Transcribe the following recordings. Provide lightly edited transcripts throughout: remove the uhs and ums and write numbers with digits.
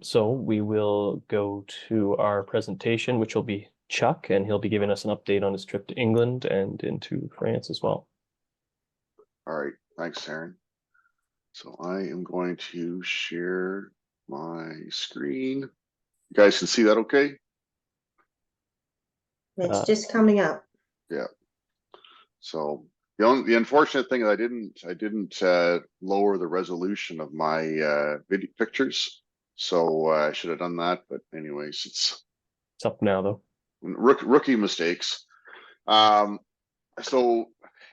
So we will go to our presentation, which will be Chuck, and he'll be giving us an update on his trip to England and into France as well. All right, thanks, Aaron. So I am going to share my screen. You guys can see that okay? It's just coming up. Yeah. So the unfortunate thing is I didn't lower the resolution of my video pictures. So I should have done that. But anyways, it's up now though. Rookie mistakes. So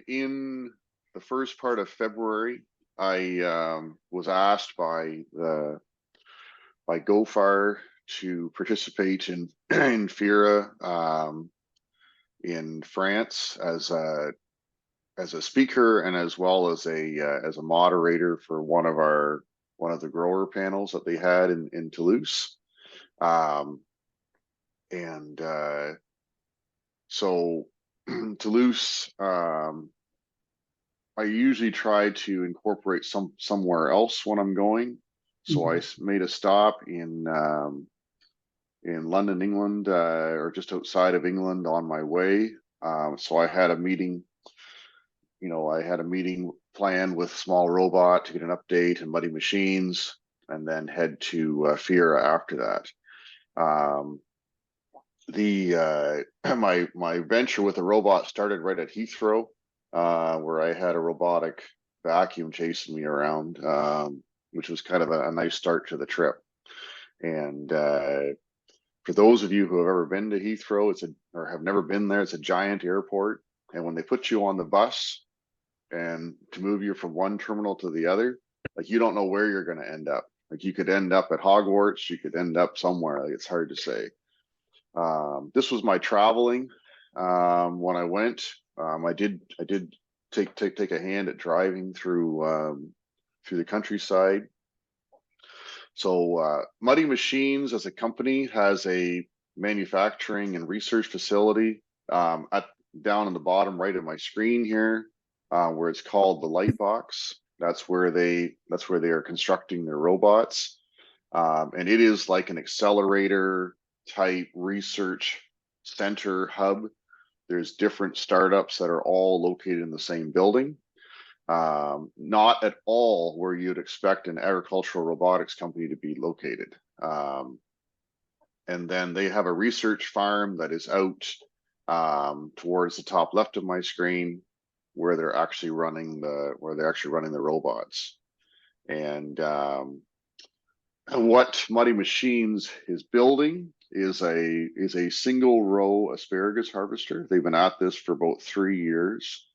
in the first part of February, I was asked by GoFar to participate in in FIRA in France as a speaker and as well as a moderator for one of the grower panels that they had in Toulouse. And so Toulouse, I usually try to incorporate somewhere else when I'm going. So I made a stop in London, England, or just outside of England on my way. So I had a meeting. I had a meeting planned with Small Robot to get an update and Muddy Machines, and then head to FIRA after that. My venture with the robot started right at Heathrow, where I had a robotic vacuum chasing me around, which was kind of a nice start to the trip. And for those of you who have ever been to Heathrow, or have never been there, it's a giant airport. And when they put you on the bus and to move you from one terminal to the other, like you don't know where you're going to end up. Like you could end up at Hogwarts, you could end up somewhere. Like it's hard to say. This was my traveling when I went. I did take a hand at driving through the countryside. So Muddy Machines as a company has a manufacturing and research facility down on the bottom right of my screen here, where it's called the Lightbox. That's where they are constructing their robots, and it is like an accelerator type research center hub. There's different startups that are all located in the same building. Not at all where you'd expect an agricultural robotics company to be located. And then they have a research farm that is out towards the top left of my screen, where they're actually running the robots. And what Muddy Machines is building is a single row asparagus harvester. They've been at this for about 3 years.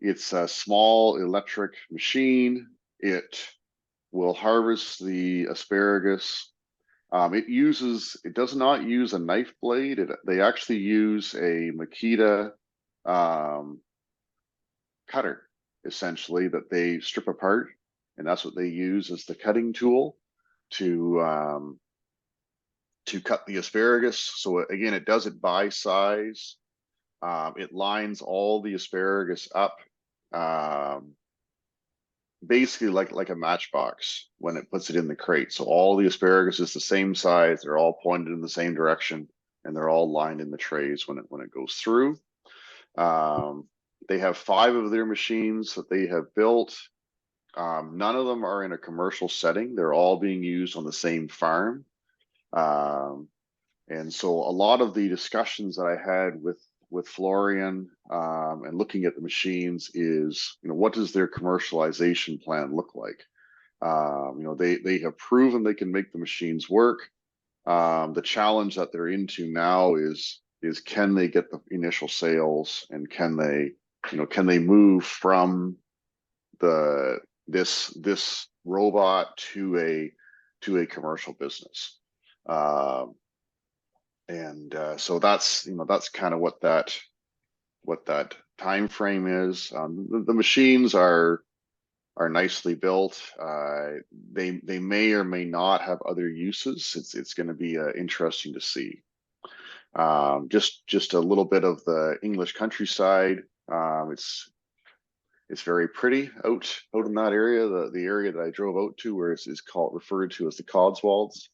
It's a small electric machine. It will harvest the asparagus. It does not use a knife blade. They actually use a Makita cutter, essentially, that they strip apart, and that's what they use as the cutting tool to cut the asparagus. So again, it does it by size. It lines all the asparagus up, basically like a matchbox when it puts it in the crate. So all the asparagus is the same size. They're all pointed in the same direction, and they're all lined in the trays when it goes through. They have 5 of their machines that they have built. None of them are in a commercial setting. They're all being used on the same farm. And so a lot of the discussions that I had with Florian and looking at the machines is, what does their commercialization plan look like? They have proven they can make the machines work. The challenge that they're into now is can they get the initial sales, and can they move from this robot to a commercial business. So that's kind of what that time frame is. The machines are nicely built. They may or may not have other uses. It's going to be interesting to see. Just a little bit of the English countryside. It's very pretty out in that area. The area that I drove out to, where is called referred to as the Codswolds,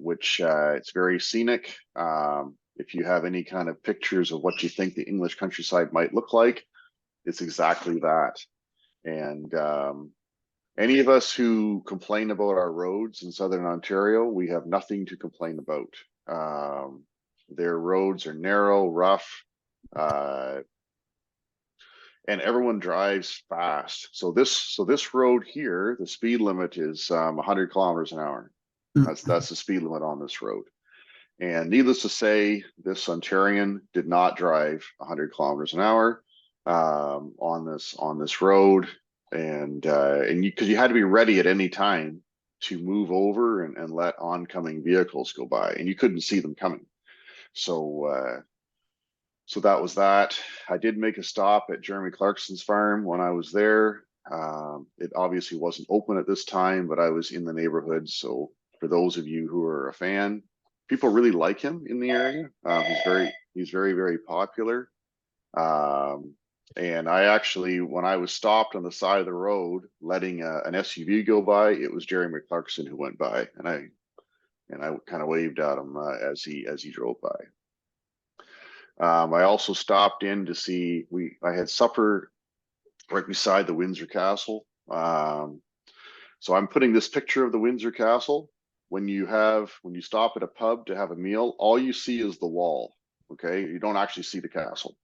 which it's very scenic. If you have any kind of pictures of what you think the English countryside might look like, it's exactly that. And any of us who complain about our roads in Southern Ontario, we have nothing to complain about. Their roads are narrow, rough, and everyone drives fast. So this road here, the speed limit is 100 kilometers an hour. That's the speed limit on this road. And needless to say, this Ontarian did not drive 100 kilometers an hour on this road, and because you had to be ready at any time to move over and let oncoming vehicles go by, and you couldn't see them coming. So so that was that. I did make a stop at Jeremy Clarkson's farm when I was there. It obviously wasn't open at this time, but I was in the neighborhood. So for those of you who are a fan, people really like him in the area. He's very popular. And I actually, when I was stopped on the side of the road, letting an SUV go by, it was Jeremy Clarkson who went by, and I kind of waved at him as he drove by. I also stopped in to see, I had supper right beside the Windsor Castle. So I'm putting this picture of the Windsor Castle. When you stop at a pub to have a meal, all you see is the wall. Okay, you don't actually see the castle.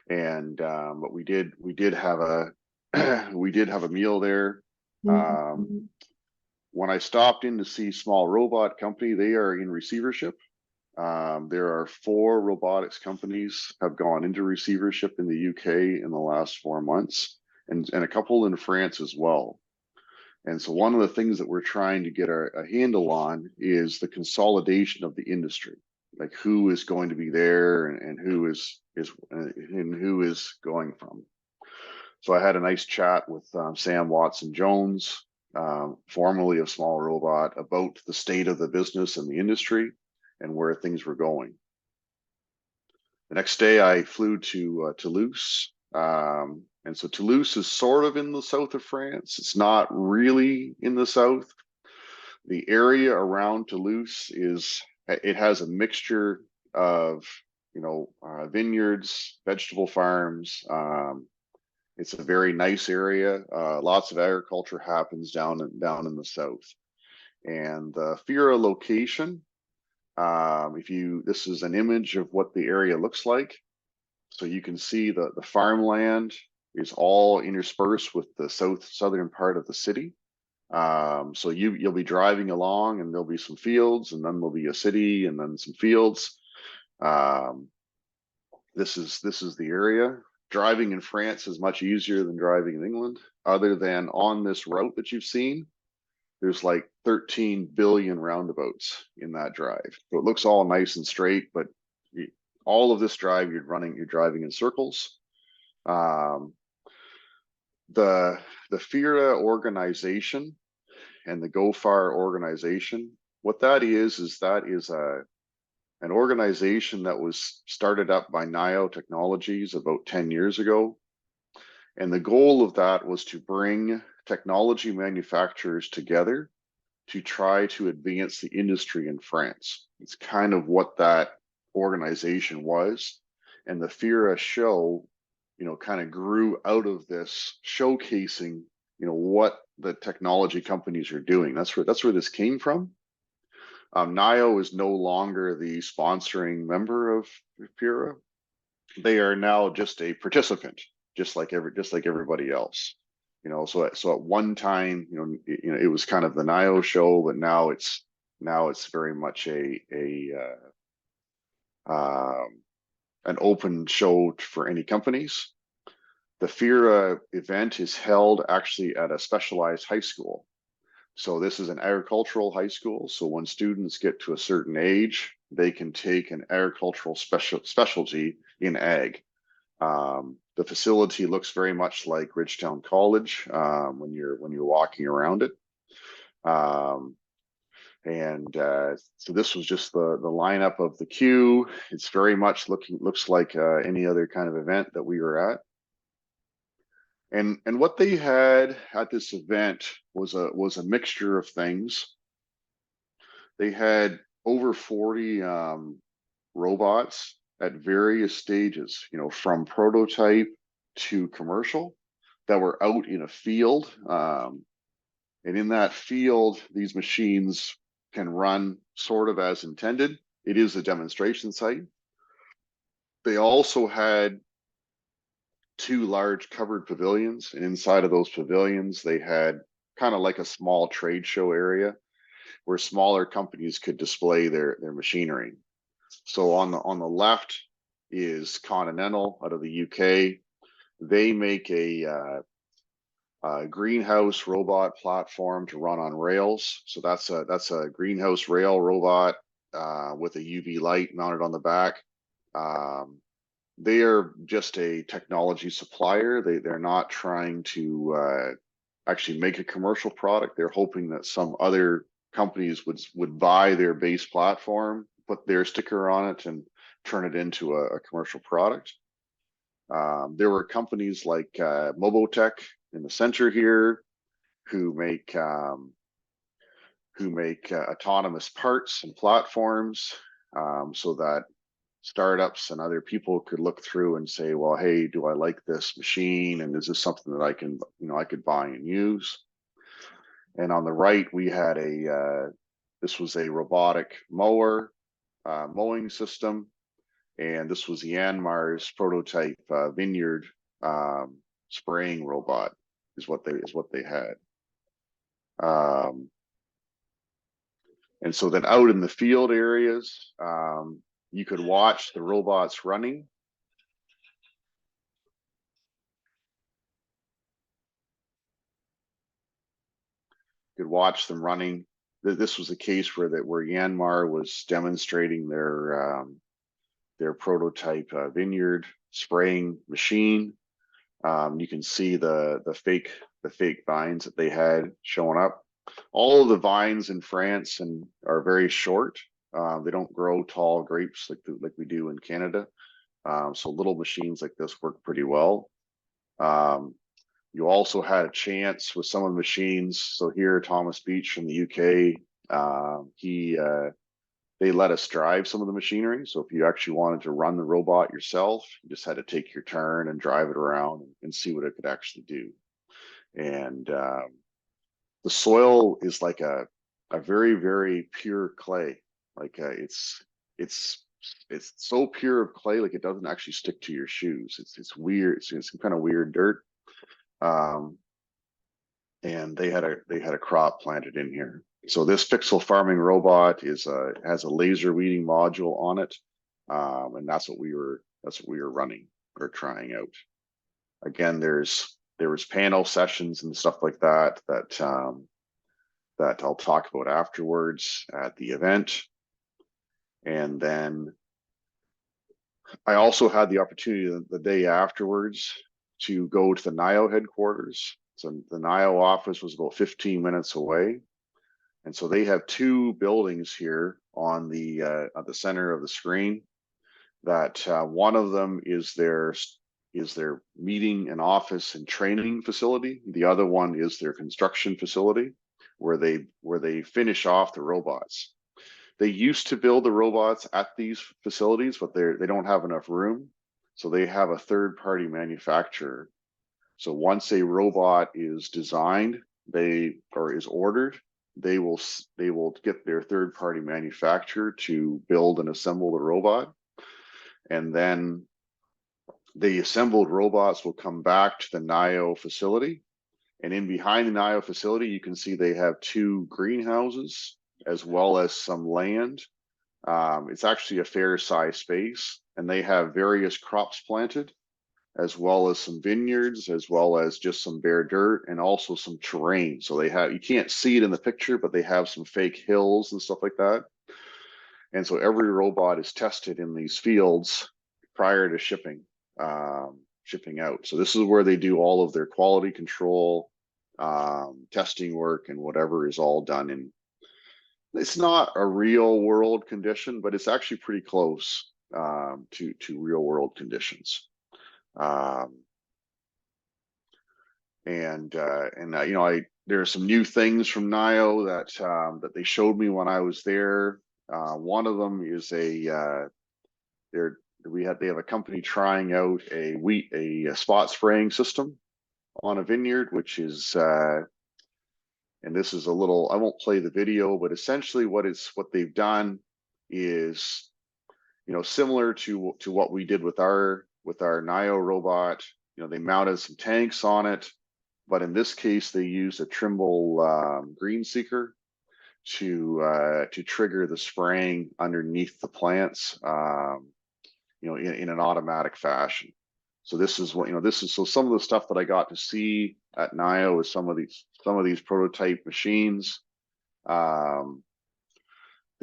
And but we did have a we did have a meal there. When I stopped in to see Small Robot Company, they are in receivership. There are 4 robotics companies have gone into receivership in the UK in the last 4 months, and a couple in France as well. And so one of the things that we're trying to get a handle on is the consolidation of the industry, like who is going to be there and who is going from. So I had a nice chat with Sam Watson Jones, formerly of Small Robot, about the state of the business and the industry and where things were going. The next day I flew to Toulouse. And so Toulouse is sort of in the south of France. It's not really in the south. The area around Toulouse it has a mixture of, vineyards, vegetable farms. It's a very nice area. Lots of agriculture happens down in the south. And the Fira location, this is an image of what the area looks like. So you can see the farmland is all interspersed with the southern part of the city. So you'll be driving along and there'll be some fields, and then there'll be a city and then some fields. This is the area. Driving in France is much easier than driving in England, other than on this route that you've seen. There's like 13 billion roundabouts in that drive. So it looks all nice and straight, but all of this drive, you're driving in circles. The FIRA organization and the GoFar organization, what that is an organization that was started up by NIO Technologies about 10 years ago. And the goal of that was to bring technology manufacturers together to try to advance the industry in France. It's kind of what that organization was. And the FIRA show, kind of grew out of this, showcasing, what the technology companies are doing. That's where this came from. NIO is no longer the sponsoring member of FIRA. They are now just a participant, just like everybody else. So at one time, it was kind of the NIO show, but now it's very much an open show for any companies. The FIRA event is held actually at a specialized high school. So this is an agricultural high school. So when students get to a certain age, they can take an agricultural specialty in ag. The facility looks very much like Ridgetown College when you're walking around it. So this was just the lineup of the queue. It's very much looks like any other kind of event that we were at. And what they had at this event was a mixture of things. They had over 40 robots at various stages, from prototype to commercial, that were out in a field. And in that field, these machines can run sort of as intended. It is a demonstration site. They also had two large covered pavilions, and inside of those pavilions, they had kind of like a small trade show area where smaller companies could display their machinery. So on the left is Continental out of the UK. They make a greenhouse robot platform to run on rails. So that's a greenhouse rail robot with a UV light mounted on the back. They are just a technology supplier. They're not trying to actually make a commercial product. They're hoping that some other companies would buy their base platform, put their sticker on it, and turn it into a commercial product. There were companies like Mobotech in the center here who make autonomous parts and platforms, so that startups and other people could look through and say, well, hey, do I like this machine, and is this something that I can, I could buy and use? And on the right, we had this was a robotic mowing system, and this was Yanmar's prototype vineyard spraying robot is what they had. And so then out in the field areas, you could watch the robots running. You could watch them running. This was a case where Yanmar was demonstrating their prototype vineyard spraying machine. You can see the fake vines that they had showing up. All of the vines in France are very short. They don't grow tall grapes like we do in Canada. So little machines like this work pretty well. You also had a chance with some of the machines. So here, Thomas Beach from the UK, they let us drive some of the machinery. So if you actually wanted to run the robot yourself, you just had to take your turn and drive it around and see what it could actually do. And the soil is like a very, very pure clay. Like it's so pure of clay, like it doesn't actually stick to your shoes. It's weird. It's some kind of weird dirt. And they had a crop planted in here. So this pixel farming robot has a laser weeding module on it, and that's what we were running or trying out. Again, there was panel sessions and stuff like that that I'll talk about afterwards at the event. And then I also had the opportunity the day afterwards to go to the NIO headquarters. So the NIO office was about 15 minutes away. And so they have two buildings here on the center of the screen. That one of them is their meeting and office and training facility. The other one is their construction facility, where they finish off the robots. They used to build the robots at these facilities, but they don't have enough room, so they have a third-party manufacturer. So once a robot is designed, is ordered, they will get their third-party manufacturer to build and assemble the robot, and then the assembled robots will come back to the NIO facility. And in behind the NIO facility, you can see they have two greenhouses as well as some land. It's actually a fair size space, and they have various crops planted, as well as some vineyards, as well as just some bare dirt, and also some terrain. So you can't see it in the picture, but they have some fake hills and stuff like that. And so every robot is tested in these fields prior to shipping out. So this is where they do all of their quality control, testing work, and whatever is all done in. It's not a real world condition, but it's actually pretty close to real world conditions. And you know, there are some new things from NIO that they showed me when I was there. One of them is they have a company trying out a spot spraying system on a vineyard, which is and this is a little, I won't play the video, but essentially what they've done is, you know, similar to what we did with our NIO robot. You know, they mounted some tanks on it, but in this case they used a Trimble green seeker to trigger the spraying underneath the plants, you know, in an automatic fashion. So this is what, you know, this is, so some of the stuff that I got to see at NIO is some of these prototype machines. They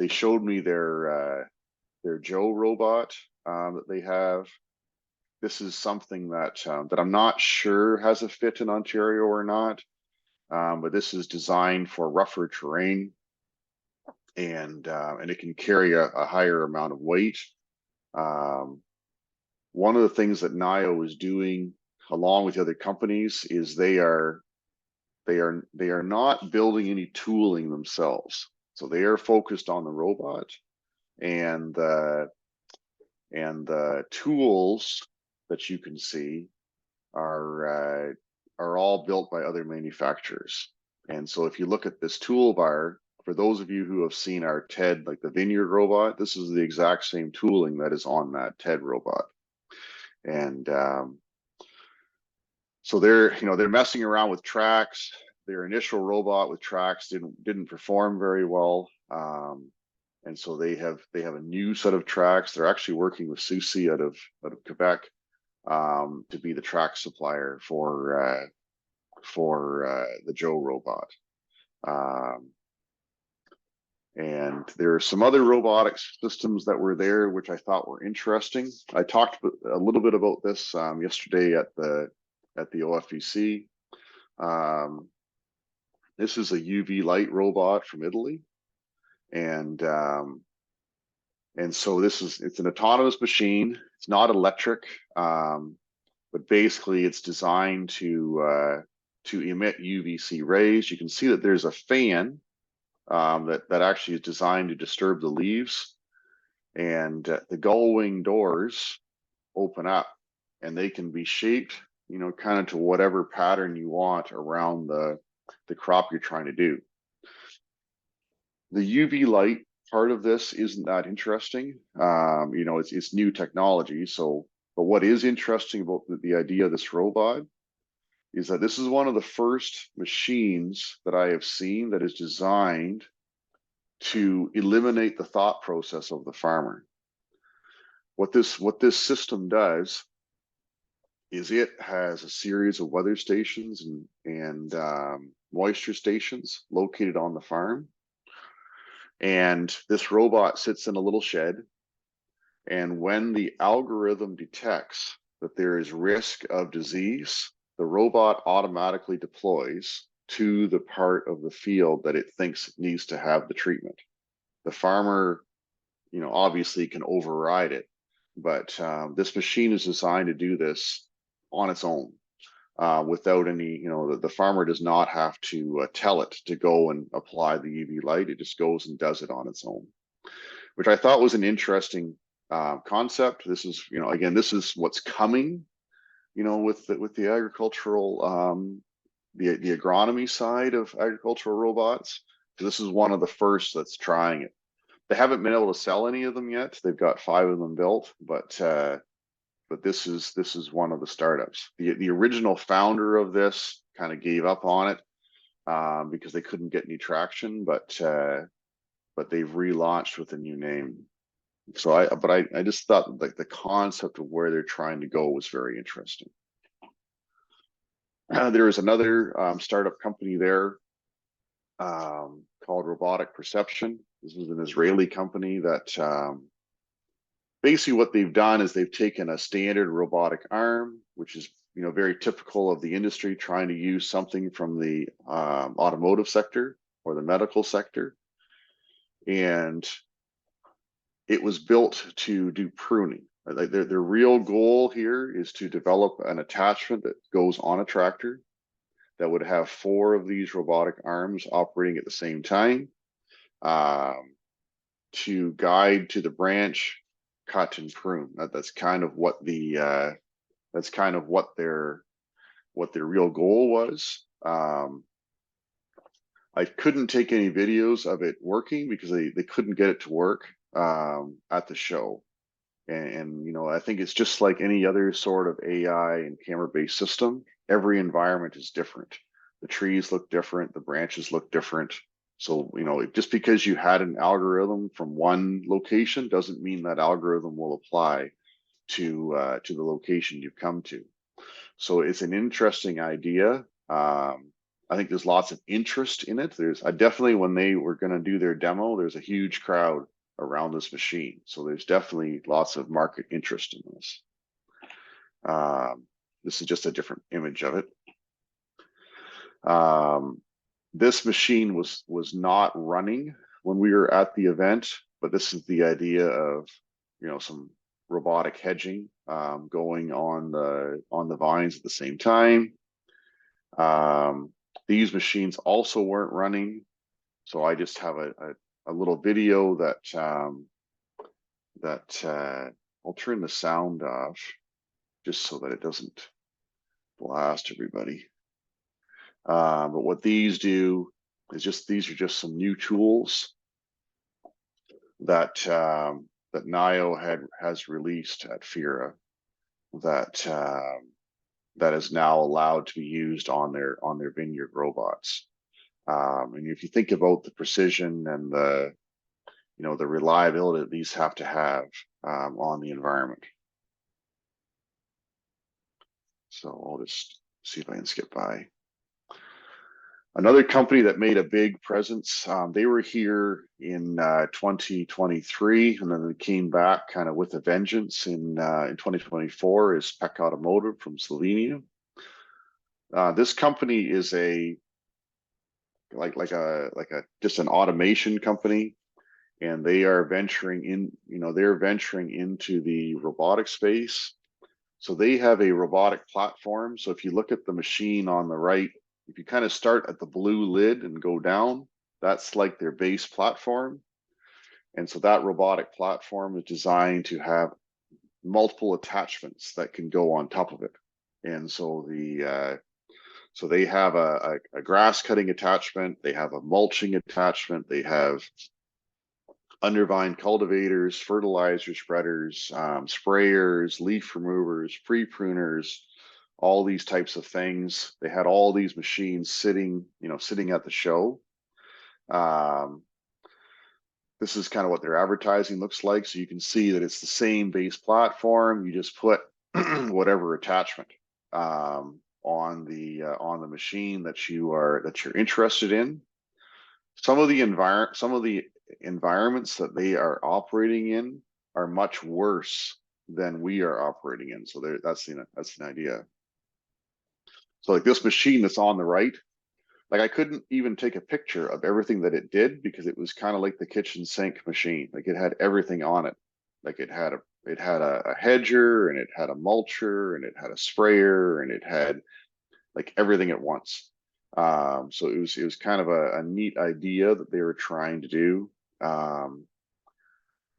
showed me their Joe robot that they have. This is something that I'm not sure has a fit in Ontario or not, but this is designed for rougher terrain, and it can carry a higher amount of weight. One of the things that NIO is doing along with the other companies is they are not building any tooling themselves. So they are focused on the robot, and the tools that you can see are all built by other manufacturers. And so if you look at this toolbar, for those of you who have seen our TED, like the Vineyard robot, this is the exact same tooling that is on that TED robot. And so they're messing around with tracks. Their initial robot with tracks didn't perform very well. And so they have a new set of tracks. They're actually working with Susi out of Quebec to be the track supplier for the Joe robot. And there are some other robotics systems that were there, which I thought were interesting. I talked a little bit about this yesterday at the OFEC. This is a UV light robot from Italy, and so it's an autonomous machine. It's not electric, but basically it's designed to emit UVC rays. You can see that there's a fan that actually is designed to disturb the leaves, and the gull wing doors open up, and they can be shaped, you know, kind of to whatever pattern you want around the crop you're trying to do. The UV light part of this isn't that interesting. You know, it's new technology. So, but what is interesting about the idea of this robot is that this is one of the first machines that I have seen that is designed to eliminate the thought process of the farmer. What this system does is it has a series of weather stations and moisture stations located on the farm. And this robot sits in a little shed. And when the algorithm detects that there is risk of disease, the robot automatically deploys to the part of the field that it thinks needs to have the treatment. The farmer, you know, obviously can override it, but this machine is designed to do this on its own, without any, you know, the farmer does not have to tell it to go and apply the UV light. It just goes and does it on its own, which I thought was an interesting concept. This is, you know, again, this is what's coming, you know, with the agricultural, the agronomy side of agricultural robots. So this is one of the first that's trying it. They haven't been able to sell any of them yet. They've got 5 of them built, but this is one of the startups. The original founder of this kind of gave up on it because they couldn't get any traction, but they've relaunched with a new name. So I just thought like the concept of where they're trying to go was very interesting. There is another startup company there called Robotic Perception. This is an Israeli company that basically what they've done is they've taken a standard robotic arm, which is, you know, very typical of the industry, trying to use something from the automotive sector or the medical sector, and it was built to do pruning. Like their real goal here is to develop an attachment that goes on a tractor that would have 4 of these robotic arms operating at the same time, to guide to the branch, cut and prune. That's kind of what the that's kind of what their real goal was. I couldn't take any videos of it working because they couldn't get it to work at the show. And you know, I think it's just like any other sort of AI and camera-based system. Every environment is different. The trees look different, the branches look different. So, you know, just because you had an algorithm from one location doesn't mean that algorithm will apply to the location you've come to. So it's an interesting idea. I think there's lots of interest in it. I definitely, when they were going to do their demo, there's a huge crowd around this machine. So there's definitely lots of market interest in this. This is just a different image of it. This machine was not running when we were at the event, but this is the idea of, you know, some robotic hedging going on the vines at the same time. These machines also weren't running, so I just have a little video that I'll turn the sound off just so that it doesn't blast everybody. But what these do is these are just some new tools that that NIO has released at FIRA that that is now allowed to be used on their vineyard robots. And if you think about the precision and the, you know, the reliability that these have to have on the environment. So I'll just see if I can skip by. Another company that made a big presence, they were here in 2023, and then they came back kind of with a vengeance in 2024, is Peck Automotive from Slovenia. This company is just an automation company, and they are venturing in, you know, they're venturing into the robotic space. So they have a robotic platform. So if you look at the machine on the right, if you kind of start at the blue lid and go down, that's like their base platform. And so that robotic platform is designed to have multiple attachments that can go on top of it. And so so they have a grass cutting attachment, they have a mulching attachment, they have undervine cultivators, fertilizer spreaders, sprayers, leaf removers, pre-pruners, all these types of things. They had all these machines sitting, you know, sitting at the show. This is kind of what their advertising looks like. So you can see that it's the same base platform. You just put whatever attachment on the machine that you're interested in. Some of the environments that they are operating in are much worse than we are operating in. So that's an idea. So like this machine that's on the right, like I couldn't even take a picture of everything that it did because it was kind of like the kitchen sink machine. Like it had everything on it. Like it had a hedger, and it had a mulcher, and it had a sprayer, and it had like everything at once. So it was kind of a neat idea that they were trying to do.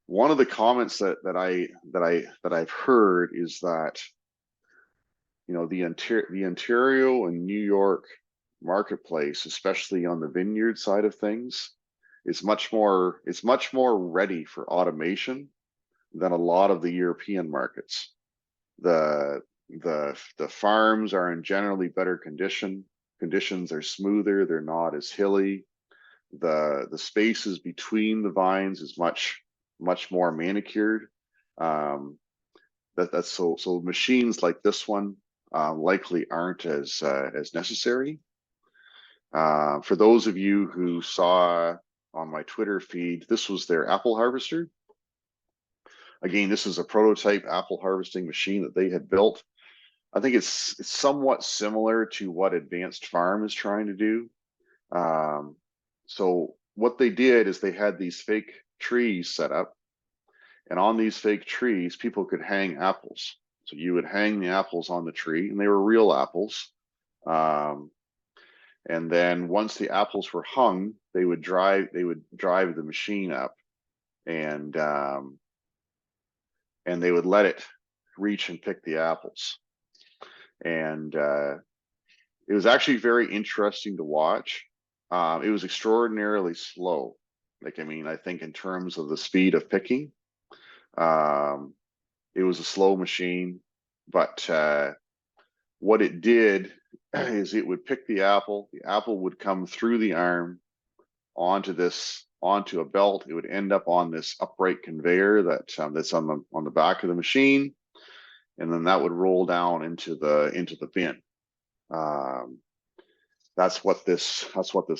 One of the comments that I've heard is that, you know, the Ontario and New York marketplace, especially on the vineyard side of things, is much more ready for automation than a lot of the European markets. The farms are in generally better condition. Conditions are smoother, they're not as hilly. The spaces between the vines is much more manicured. That's so machines like this one likely aren't as necessary. For those of you who saw on my Twitter feed, this was their apple harvester. Again, this is a prototype apple harvesting machine that they had built. I think it's somewhat similar to what Advanced Farm is trying to do. So what they did is they had these fake trees set up, and on these fake trees, people could hang apples. So you would hang the apples on the tree, and they were real apples. And then once the apples were hung, they would drive the machine up, and they would let it reach and pick the apples. And it was actually very interesting to watch. It was extraordinarily slow. Like, I mean, I think in terms of the speed of picking, it was a slow machine, but what it did is it would pick the apple would come through the arm onto a belt. It would end up on this upright conveyor that's on the back of the machine, and then that would roll down into the bin. That's what this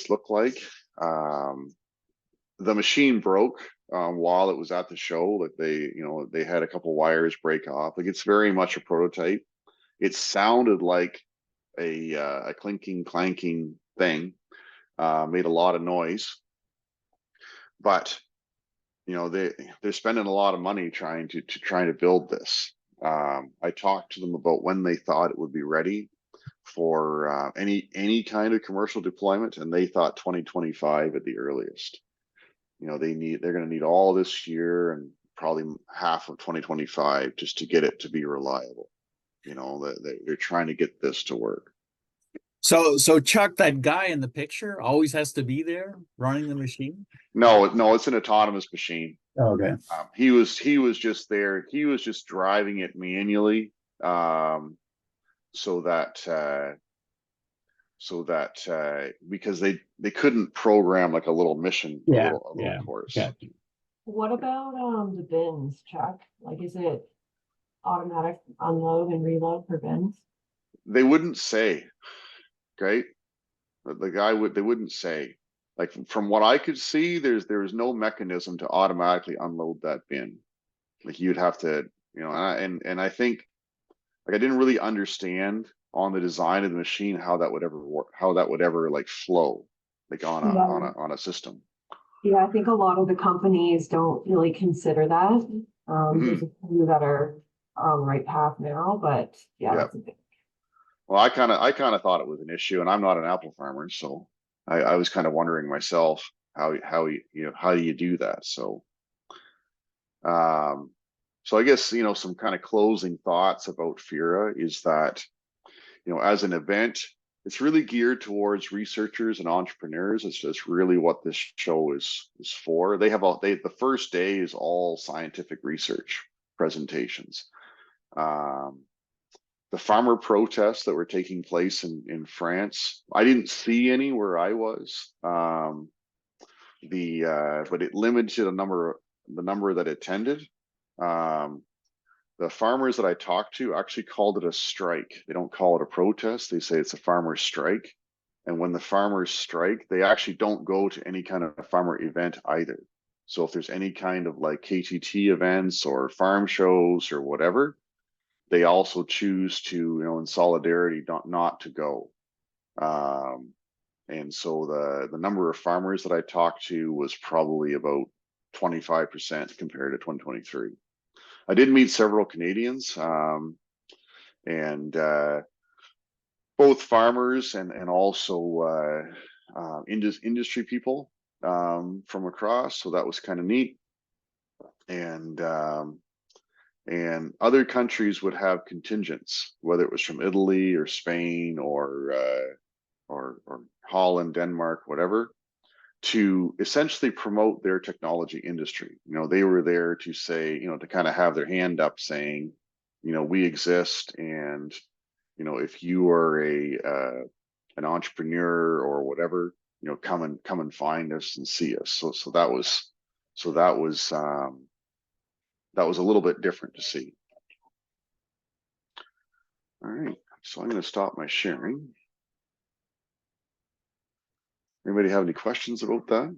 looked like. The machine broke while it was at the show. Like, they had a couple wires break off. Like, it's very much a prototype. It sounded like a clinking, clanking thing. Made a lot of noise, but they're spending a lot of money trying to build this. I talked to them about when they thought it would be ready for any kind of commercial deployment, and they thought 2025 at the earliest. They're going to need all this year and probably half of 2025 just to get it to be reliable. They're trying to get this to work. So Chuck, that guy in the picture always has to be there running the machine? No, it's an autonomous machine. Okay. He was just there. He was just driving it manually, so that because they couldn't program like a little mission, a little course. Yeah. What about the bins, Chuck? Like, is it automatic unload and reload for bins? They wouldn't say. Right? They wouldn't say. Like, from what I could see, there's no mechanism to automatically unload that bin. Like, you'd have to, and I think, like, I didn't really understand on the design of the machine how that would ever work, how that would ever like flow, like on a system. Yeah, I think a lot of the companies don't really consider that. There's a few that are on the right path now, but yeah, that's a big. Well, I kind of thought it was an issue, and I'm not an apple farmer, so I was kind of wondering myself how do you do that? So, so I guess some kind of closing thoughts about FIRA is that as an event, it's really geared towards researchers and entrepreneurs. It's just really what this show is for. The first day is all scientific research presentations. The farmer protests that were taking place in France, I didn't see any where I was. But it limited the number that attended. The farmers that I talked to actually called it a strike. They don't call it a protest. They say it's a farmer strike. And when the farmers strike, they actually don't go to any kind of farmer event either. So if there's any kind of like KTT events or farm shows or whatever, they also choose to, in solidarity, not to go. And so the number of farmers that I talked to was probably about 25% compared to 2023. I did meet several Canadians, and both farmers and also industry people from across. So that was kind of neat. And other countries would have contingents, whether it was from Italy or Spain or Holland, Denmark, whatever, to essentially promote their technology industry. They were there to say, to kind of have their hand up saying, we exist, and if you are an entrepreneur or whatever, come and find us and see us. So that was a little bit different to see. All right, so I'm going to stop my sharing. Anybody have any questions about that?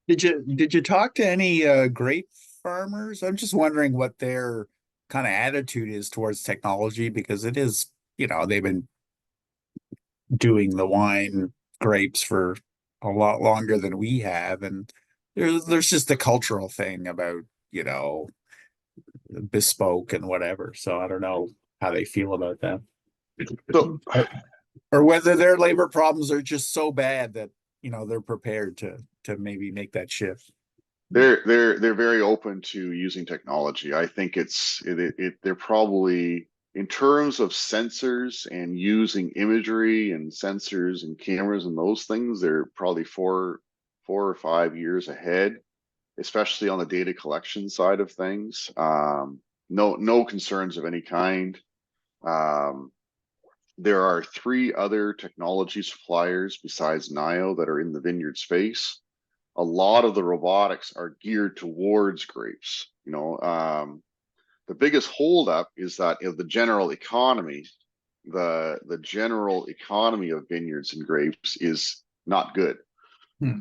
Did you talk to any grape farmers? I'm just wondering what their kind of attitude is towards technology, because it is, they've been doing the wine grapes for a lot longer than we have, and there's just a cultural thing about, bespoke and whatever. So I don't know how they feel about that. So Or whether their labor problems are just so bad that, you know, they're prepared to maybe make that shift. they're very open to using technology. I think they're probably, in terms of sensors and using imagery and sensors and cameras and those things, they're probably 4 or 5 years ahead, especially on the data collection side of things. No concerns of any kind. There are 3 other technology suppliers besides NIO that are in the vineyard space. A lot of the robotics are geared towards grapes. The biggest holdup is that the general economy, the general economy of vineyards and grapes is not good. Hmm.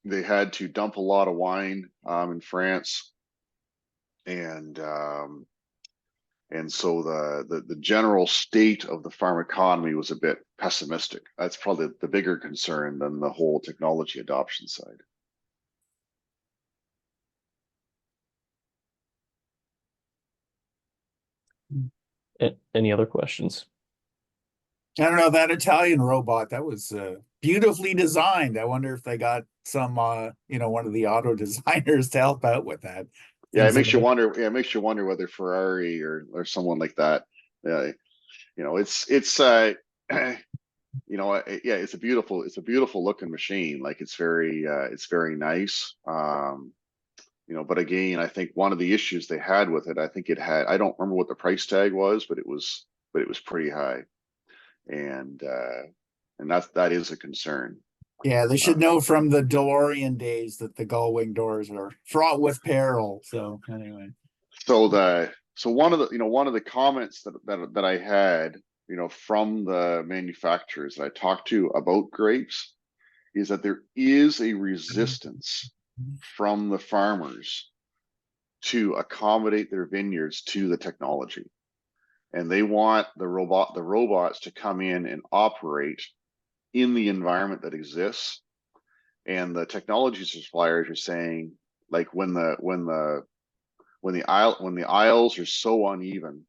They had to dump a lot of wine in France, and so the general state of the farm economy was a bit pessimistic. That's probably the bigger concern than the whole technology adoption side. Any other questions? I don't know, that Italian robot, that was beautifully designed. I wonder if they got some you know, one of the auto designers to help out with that. Yeah, it Things makes you that- wonder. Yeah, it makes you wonder whether Ferrari or someone like that. It's yeah, it's a beautiful looking machine. Like it's very nice. But again, I think one of the issues they had with it, I don't remember what the price tag was, but it was pretty high, and that is a concern. Yeah, they should know from the DeLorean days that the gull-wing doors are fraught with peril. So anyway. So one of the comments that I had, from the manufacturers that I talked to about grapes, is that there is a resistance from the farmers to accommodate their vineyards to the technology, and they want the robots to come in and operate in the environment that exists. And the technology suppliers are saying, like, when the aisles are so uneven,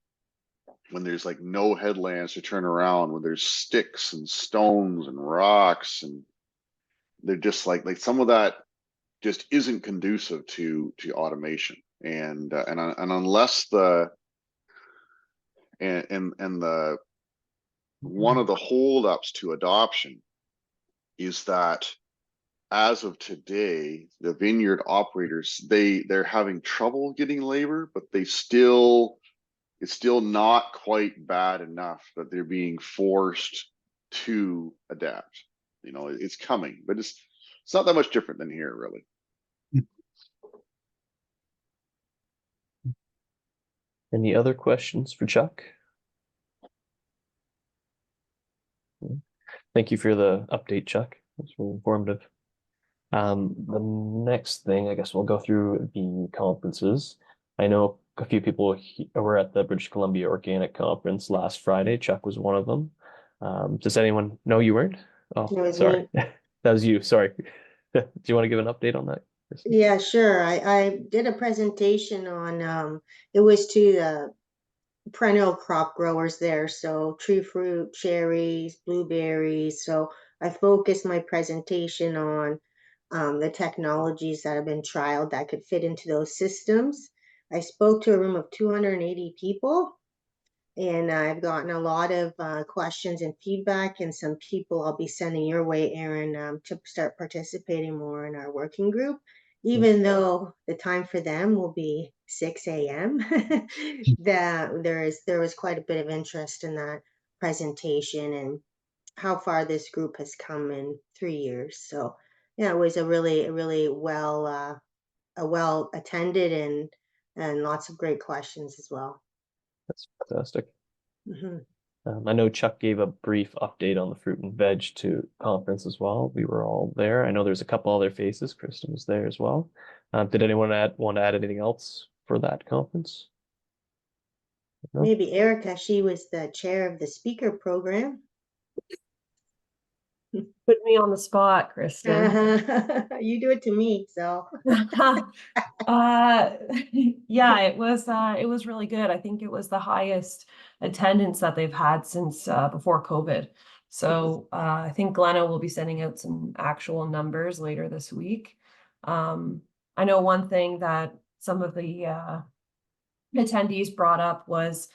when there's like no headlands to turn around, when there's sticks and stones and rocks, and they're just like some of that just isn't conducive to automation. And unless the one of the holdups to adoption is that, as of today, the vineyard operators, they're having trouble getting labor, but it's still not quite bad enough that they're being forced to adapt. It's coming, but it's not that much different than here, really. Any other questions for Chuck? Thank you for the update, Chuck. That's really informative. The next thing, I guess we'll go through the conferences. I know a few people were at the British Columbia Organic Conference last Friday. Chuck was one of them. Does anyone know you weren't? Oh, sorry. That was you. Sorry. Do you want to give an update on that, Kristen? Yeah, sure. I did a presentation on it was to the perennial crop growers there, so tree fruit, cherries, blueberries. So I focused my presentation on the technologies that have been trialed that could fit into those systems. I spoke to a room of 280 people, and I've gotten a lot of questions and feedback, and some people I'll be sending your way, Aaron, to start participating more in our working group, even though the time for them will be 6 a.m. that there was quite a bit of interest in that presentation and how far this group has come in 3 years. So yeah, it was a really well attended and lots of great questions as well. That's fantastic. Mm-hmm. I know Chuck gave a brief update on the Fruit and Veg to conference as well. We were all there. I know there's a couple other faces. Kristen was there as well. Did anyone want to add anything else for that conference? No? Maybe Erica, she was the chair of the speaker program. Put me on the spot, Kristen. You do it to me, so. Uh, yeah, it was really good. I think it was the highest attendance that they've had since before COVID. So I think Glenna will be sending out some actual numbers later this week. I know one thing that some of the attendees brought up was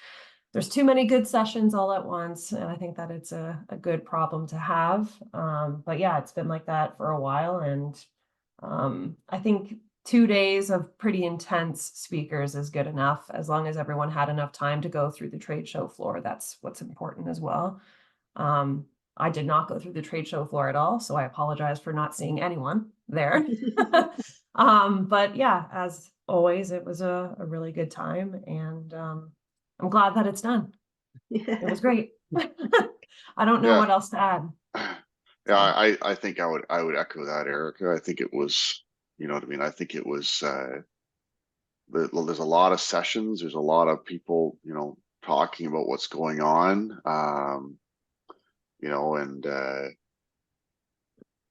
there's too many good sessions all at once, and I think that it's a good problem to have. But yeah, it's been like that for a while, and I think 2 days of pretty intense speakers is good enough, as long as everyone had enough time to go through the trade show floor. That's what's important as well. I did not go through the trade show floor at all, so I apologize for not seeing anyone there. But yeah, as always, it was a really good time, and I'm glad that it's done. It was great. I don't know Yeah. what else to add. Yeah, I think I would echo that, Erica. I think it was, you know what I mean? I think it was there's a lot of sessions, there's a lot of people, you know, talking about what's going on. You know, and I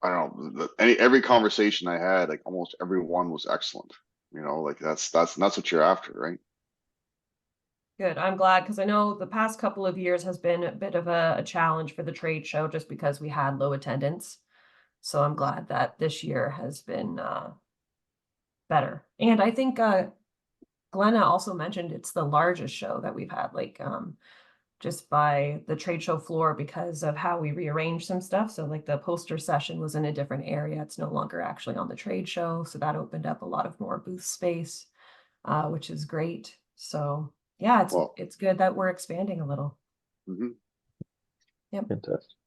don't know, every conversation I had, like almost everyone was excellent. You know, like that's what you're after, right? Good. I'm glad, because I know the past couple of years has been a bit of a challenge for the trade show just because we had low attendance. So I'm glad that this year has been better. And I think Glenna also mentioned it's the largest show that we've had, like just by the trade show floor, because of how we rearranged some stuff. So like the poster session was in a different area. It's no longer actually on the trade show. So that opened up a lot of more booth space, which is great. So yeah, Well, it's good that we're expanding a little. mhm. Yep. Fantastic.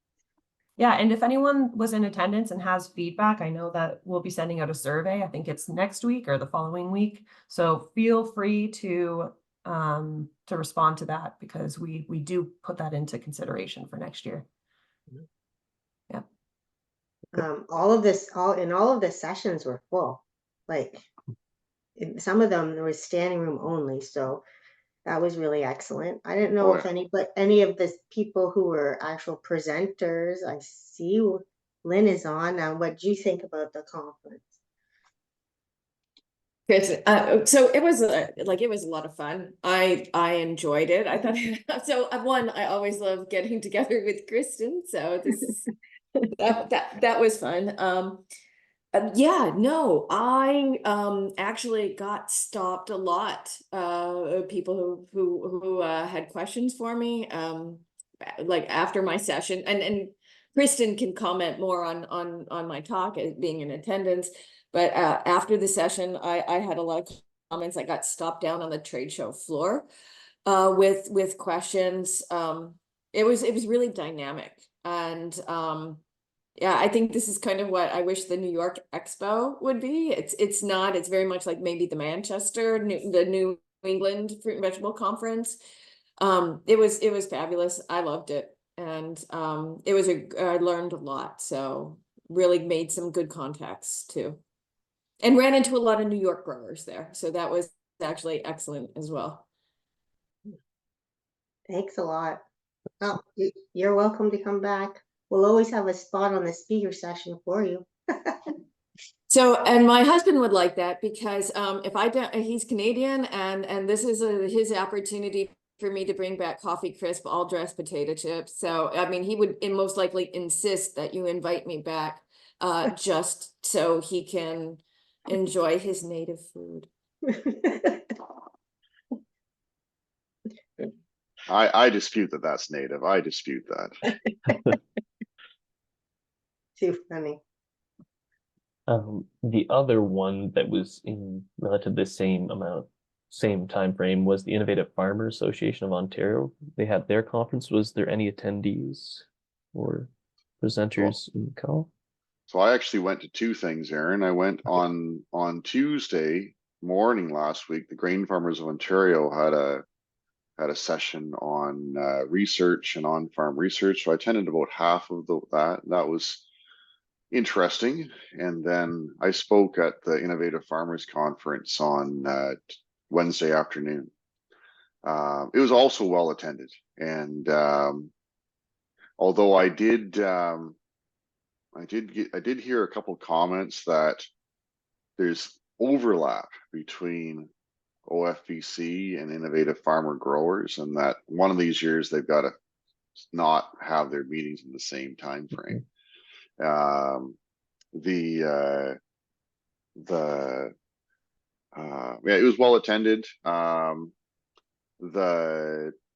Yeah, and if anyone was in attendance and has feedback, I know that we'll be sending out a survey. I think it's next week or the following week. So feel free to respond to that, because we do put that into consideration for next year. Yeah. All of the sessions were full. Like some of them there was standing room only, so that was really excellent. I didn't know Oh, if yeah. any of the people who were actual presenters. I see Lynn is on. What do you think about the conference? Good. So it was it was a lot of fun. I enjoyed it. I thought so. One, I always love getting together with Kristen. So this that was fun. Yeah, no, I actually got stopped a lot. People who had questions for me like after my session, and Kristen can comment more on my talk as being in attendance. But after the session, I had a lot of comments. I got stopped down on the trade show floor with questions. It was really dynamic, and yeah, I think this is kind of what I wish the New York Expo would be. It's not. It's very much like maybe the the New England Fruit and Vegetable Conference. It was fabulous. I loved it, and I learned a lot. So really made some good contacts too, and ran into a lot of New York growers there. So that was actually excellent as well. Thanks a lot. Oh, you're welcome to come back. We'll always have a spot on the speaker session for you. So, and my husband would like that, because if I don't, he's Canadian, and this is his opportunity for me to bring back coffee crisp, all dressed potato chips. So, I mean, he would most likely insist that you invite me back, just so he can enjoy his native food. I dispute that that's native. I dispute that. Too funny. The other one that was in relatively the same time frame was the Innovative Farmer Association of Ontario. They had their conference. Was there any attendees or presenters in the call? So I actually went to two things, Aaron. I went on Tuesday morning last week. The Grain Farmers of Ontario had a session on research and on-farm research. So I attended about half of that. That was interesting. And then I spoke at the Innovative Farmers Conference on Wednesday afternoon. It was also well attended. And although I did I did hear a couple comments that there's overlap between OFBC and Innovative Farmer Growers, and that one of these years they've got to not have their meetings in the same time frame. The yeah, it was well attended.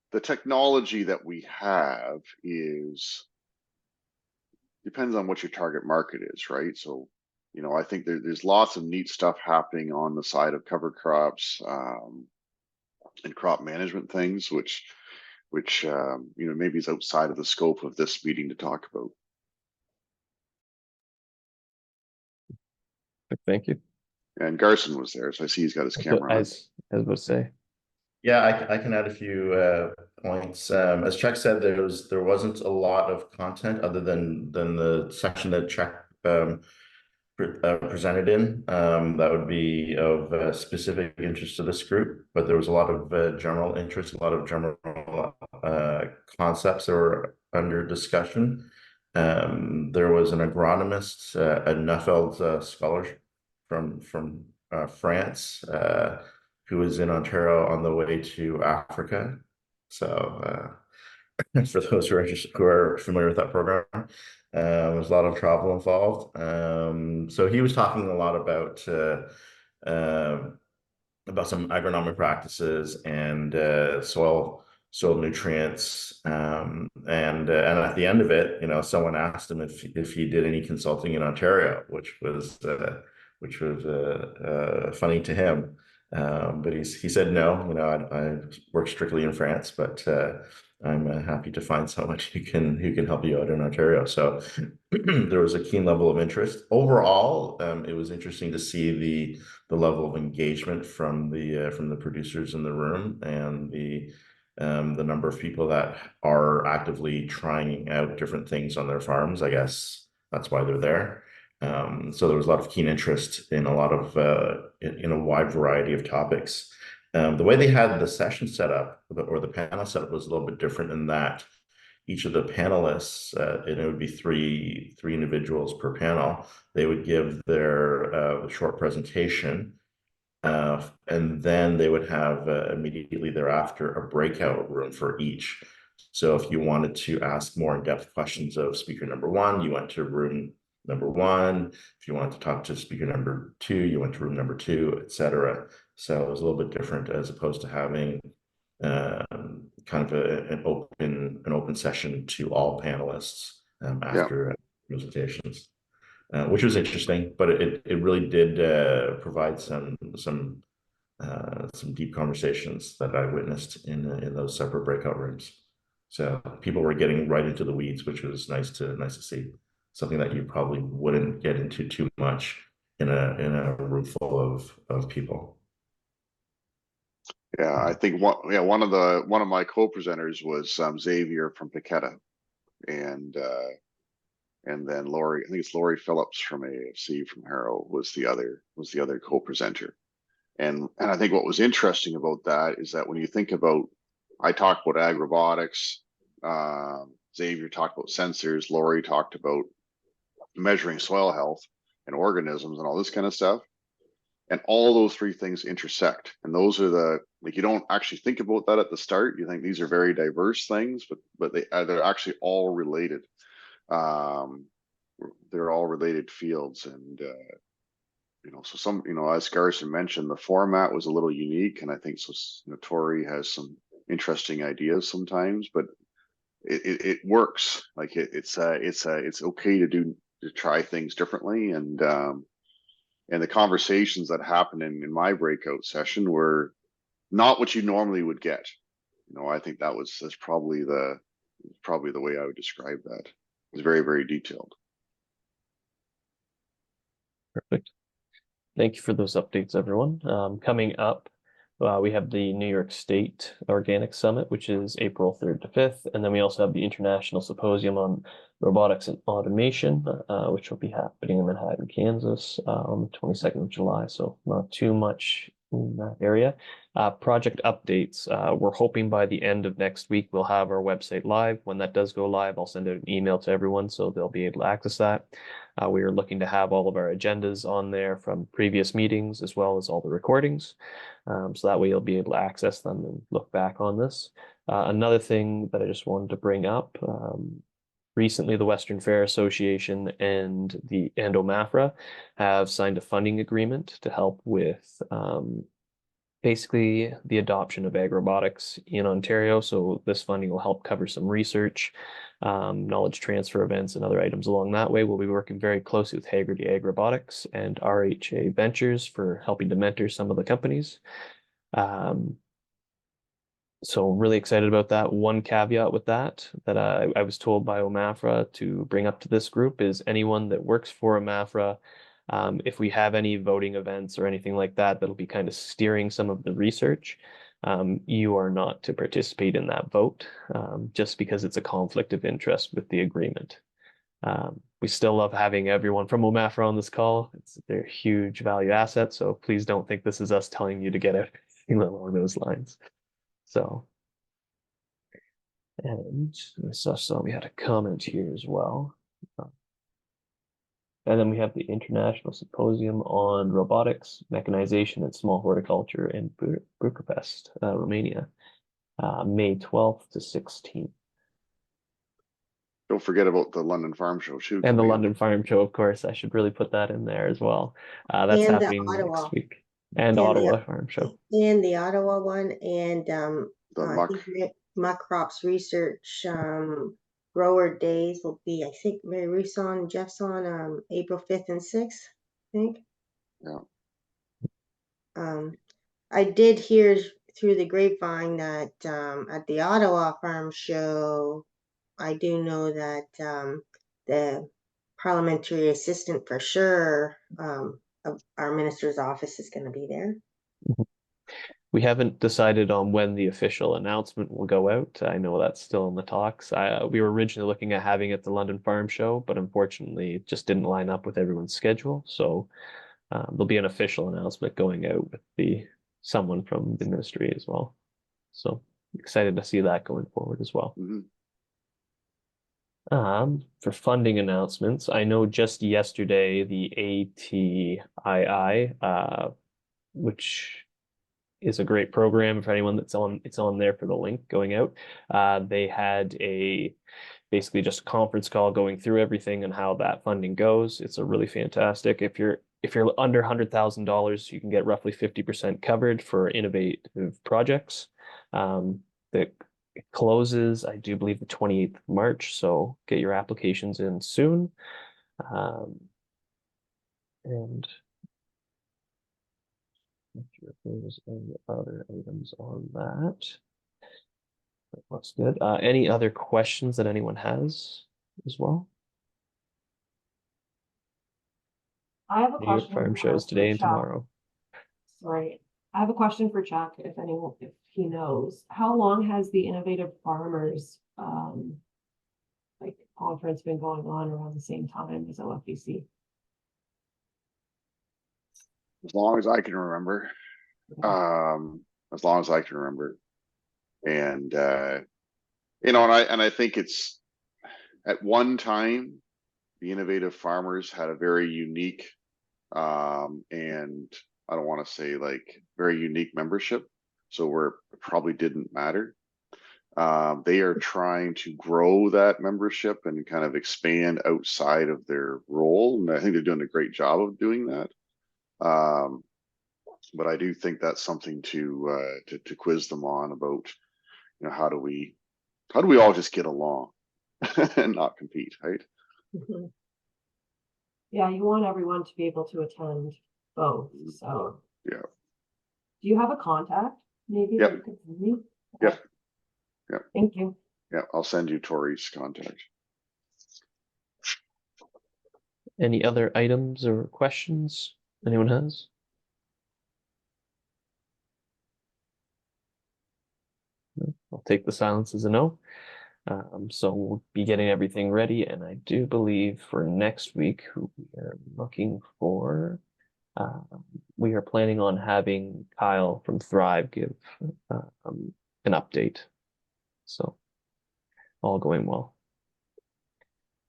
The technology that we have depends on what your target market is, right? So, you know, I think there's lots of neat stuff happening on the side of cover crops and crop management things, which you know, maybe is outside of the scope of this meeting to talk about. Thank you. And Garson was there, so I see he's got his camera on. As I was about to say. Yeah, I can add a few points. As Chuck said, there wasn't a lot of content other than the section that Chuck presented in. That would be of specific interest to this group, but there was a lot of general interest, a lot of general concepts that were under discussion. There was an agronomist, a Neufeld scholar from France, who was in Ontario on the way to Africa. So for those who are familiar with that program, there's a lot of travel involved. So he was talking a lot about some agronomic practices and soil nutrients, and at the end of it, you know, someone asked him if he did any consulting in Ontario, which was funny to him. But he said no. You know, I work strictly in France, but I'm happy to find someone who can help you out in Ontario. So there was a keen level of interest. Overall, it was interesting to see the level of engagement from the producers in the room, and the number of people that are actively trying out different things on their farms. I guess that's why they're there. So there was a lot of keen interest in a lot of in a wide variety of topics. The way they had the session set up, or the panel set up, was a little bit different in that each of the panelists, and it would be three individuals per panel, they would give their short presentation, and then they would have immediately thereafter a breakout room for each. So if you wanted to ask more in-depth questions of speaker number one, you went to room number one. If you wanted to talk to speaker number two, you went to room number two, etc. So it was a little bit different, as opposed to having kind of an open session to all panelists after presentations, which was interesting. But it really did provide some deep conversations that I witnessed in those separate breakout rooms. So people were getting right into the weeds, which was nice to see. Something that you probably wouldn't get into too much in a room full of people. Yeah, I think one of my co-presenters was Xavier from Piquetta, and then Lori, I think it's Lori Phillips from AFC from Harrow was the other co-presenter. And I think what was interesting about that is that when you think about, I talked about AgRobotics, Xavier talked about sensors, Lori talked about measuring soil health and organisms and all this kind of stuff. And all those three things intersect. And those are you don't actually think about that at the start. You think these are very diverse things, but they're actually all related. They're all related fields. And, you know, so as Garson mentioned, the format was a little unique. And I think so, you know, Tori has some interesting ideas sometimes, but it works. Like it's okay to try things differently. And the conversations that happened in my breakout session were not what you normally would get. You know, I think that's probably the way I would describe that. It's very, very detailed. Perfect. Thank you for those updates, everyone. Coming up, we have the New York State Organic Summit, which is April 3rd to 5th. And then we also have the International Symposium on Robotics and Automation, which will be happening in Manhattan, Kansas, on the 22nd of July. So not too much in that area. Project updates. We're hoping by the end of next week we'll have our website live. When that does go live, I'll send out an email to everyone so they'll be able to access that. We are looking to have all of our agendas on there from previous meetings as well as all the recordings. So that way you'll be able to access them and look back on this. Another thing that I just wanted to bring up, recently the Western Fair Association and OMAFRA have signed a funding agreement to help with basically the adoption of AgRobotics in Ontario. So this funding will help cover some research, knowledge transfer events and other items along that way. We'll be working very closely with Haggerty AgRobotics and RHA Ventures for helping to mentor some of the companies. So really excited about that. One caveat with that I was told by OMAFRA to bring up to this group is anyone that works for OMAFRA, if we have any voting events or anything like that, that'll be kind of steering some of the research. You are not to participate in that vote, just because it's a conflict of interest with the agreement. We still love having everyone from OMAFRA on this call. They're a huge value asset, so please don't think this is us telling you to get everything along those lines. So, and I saw we had a comment here as well. And then we have the International Symposium on Robotics, Mechanization, and Small Horticulture in Bucharest, Romania, May 12th to 16th. Don't forget about the London Farm Show too. And the London Farm Show, of course. I should really put that in there as well. That's And happening next week. And Ottawa Farm Show. And the Ottawa one, and muck. Muck Crops Research grower days will be, I think, Mary Ruth's on, Jeff's on April 5th and 6th, I think. Yeah. I did hear through the grapevine that at the Ottawa Farm Show, I do know that the parliamentary assistant for sure of our minister's office is going to be there. We haven't decided on when the official announcement will go out. I know that's still in the talks. We were originally looking at having it at the London Farm Show, but unfortunately it just didn't line up with everyone's schedule. So there'll be an official announcement going out with someone from the ministry as well. So excited to see that going forward as well. For funding announcements, I know just yesterday the ATII, which is a great program for anyone it's on there for the link going out. They had basically just a conference call going through everything and how that funding goes. It's a really fantastic. If you're under $100,000, you can get roughly 50% covered for innovative projects. That closes, I do believe, the 28th of March. So get your applications in soon. And not sure if there's any other items on that. That looks good. Any other questions that anyone has as well? I have a question. Farm shows today and tomorrow. Sorry, I have a question for Chuck. If he knows, how long has the Innovative Farmers conference been going on around the same time as OFBC? As long as I can remember. As long as I can remember. And I think it's at one time the Innovative Farmers had a very unique and I don't want to say very unique membership, so where it probably didn't matter. They are trying to grow that membership and kind of expand outside of their role, and I think they're doing a great job of doing that. But I do think that's something to quiz them on about, how do we all just get along and not compete, right? Mm-hmm. Yeah, you want everyone to be able to attend both. So yeah. Do you have a contact? Maybe yep. You could send me? Yep. Yep. Thank you. Yeah, I'll send you Tori's contact. Any other items or questions anyone has? I'll take the silence as a no. So we'll be getting everything ready, and I do believe for next week we are looking for we are planning on having Kyle from Thrive give an update. So all going well.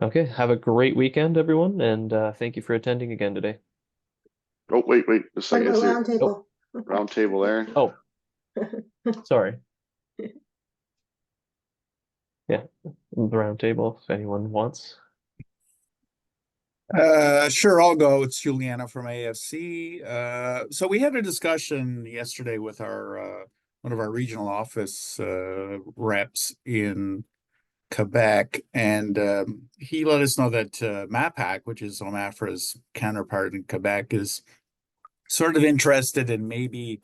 Okay, have a great weekend, everyone, and thank you for attending again today. Oh, wait, a What second. about Is there round table? round table there? Oh, sorry. Yeah, the round table if anyone wants. Sure, I'll go. It's Juliana from AFC. So we had a discussion yesterday with our one of our regional office reps in Quebec, and he let us know that MAPAC, which is OMAFRA's counterpart in Quebec, is sort of interested in maybe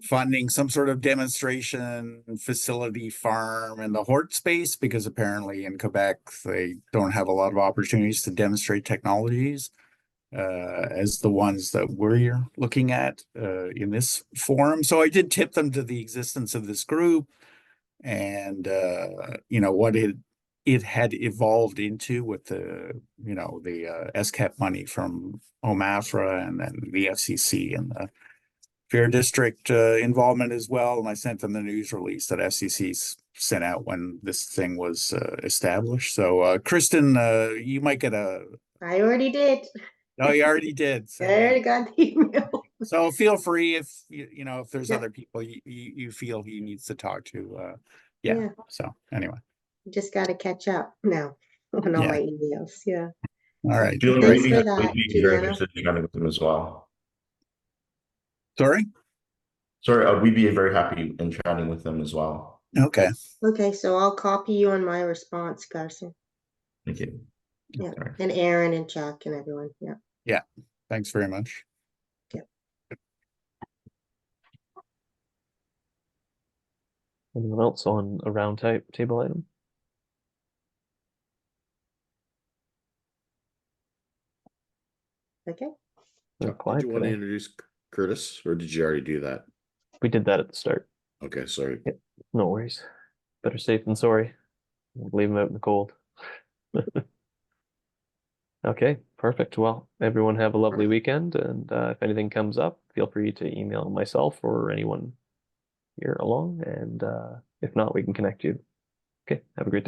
funding some sort of demonstration facility farm in the hort space, because apparently in Quebec they don't have a lot of opportunities to demonstrate technologies as the ones that we're looking at in this forum. So I did tip them to the existence of this group and what it had evolved into with the SCAP money from OMAFRA and then the FCC and the Fair District involvement as well. And I sent them the news release that FCC sent out when this thing was established. So Kristen, you might get a. I already did. No, you already did. So, I already got the email. so feel free if if there's Yeah. other people you feel he needs to talk to. Yeah. So anyway. Just got to catch up now on all Yeah. my emails. Yeah. All right. Julian, Thanks we'd for be that, very Juliana. interested in chatting with them as well. Sorry. Sorry, we'd be very happy in chatting with them as well. Okay. Okay, so I'll copy you on my response, Carson. Thank you. Yeah. All right. And Aaron and Chuck and everyone. Yeah. Yeah. Thanks very much. Anyone else on a round table item? Okay. They're Did quiet you want to today. introduce Curtis, or did you already do that? We did that at the start. Okay, sorry. Yeah, no worries. Better safe than sorry. Leave them out in the cold. Okay, perfect. Well, everyone have a lovely weekend, and if anything comes up, feel free to email myself or anyone here along, and if not, we can connect you. Okay, have a great day.